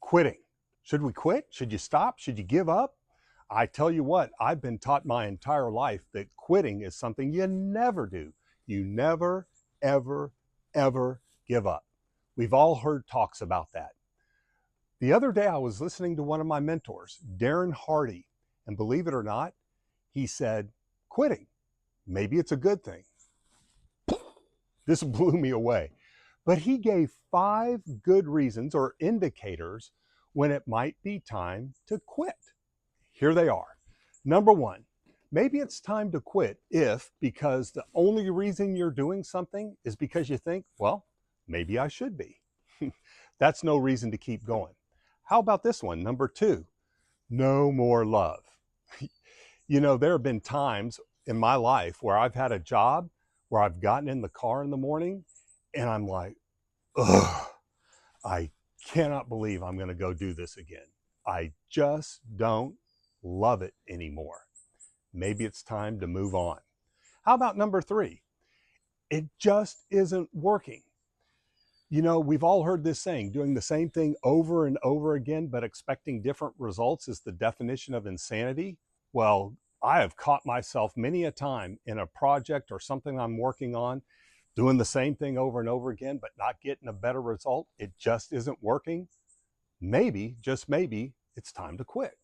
Quitting. Should we quit? Should you stop? Should you give up? I tell you what, I've been taught my entire life that quitting is something you never do. You never, ever, ever give up. We've all heard talks about that. The other day, I was listening to one of my mentors, Darren Hardy, and believe it or not, he said, quitting, maybe it's a good thing. This blew me away. But he gave 5 good reasons or indicators when it might be time to quit. Here they are. Number 1, maybe it's time to quit if, because the only reason you're doing something is because you think, well, maybe I should be. That's no reason to keep going. How about this one? Number 2, no more love. You know, there have been times in my life where I've had a job where I've gotten in the car in the morning and I'm like, ugh, I cannot believe I'm going to go do this again. I just don't love it anymore. Maybe it's time to move on. How about number 3? It just isn't working. You know, we've all heard this saying, doing the same thing over and over again, but expecting different results is the definition of insanity. Well, I have caught myself many a time in a project or something I'm working on, doing the same thing over and over again, but not getting a better result. It just isn't working. Maybe, just maybe, it's time to quit.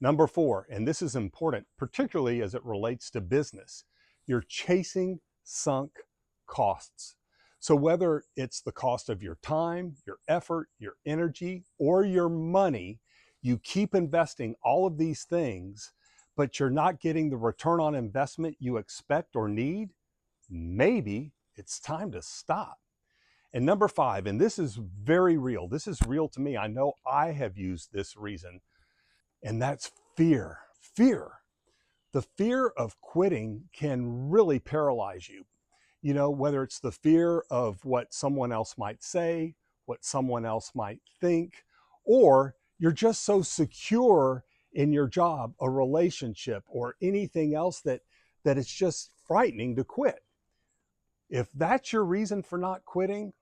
Number 4, and this is important, particularly as it relates to business, you're chasing sunk costs. So whether it's the cost of your time, your effort, your energy, or your money, you keep investing all of these things, but you're not getting the return on investment you expect or need. Maybe it's time to stop. And number 5, and this is very real. This is real to me. I know I have used this reason, and that's fear. Fear. The fear of quitting can really paralyze you. You know, whether it's the fear of what someone else might say, what someone else might think, or you're just so secure in your job, a relationship, or anything else that it's just frightening to quit. If that's your reason for not quitting,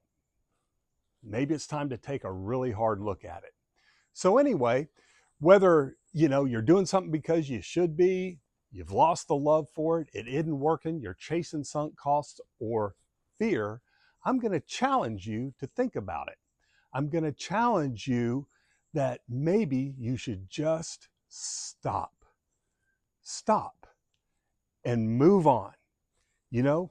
maybe it's time to take a really hard look at it. So anyway, whether you're doing something because you should be, you've lost the love for it, it isn't working, you're chasing sunk costs or fear, I'm going to challenge you to think about it. I'm going to challenge you that maybe you should just stop. Stop and move on. You know,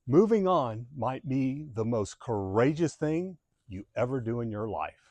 moving on might be the most courageous thing you ever do in your life.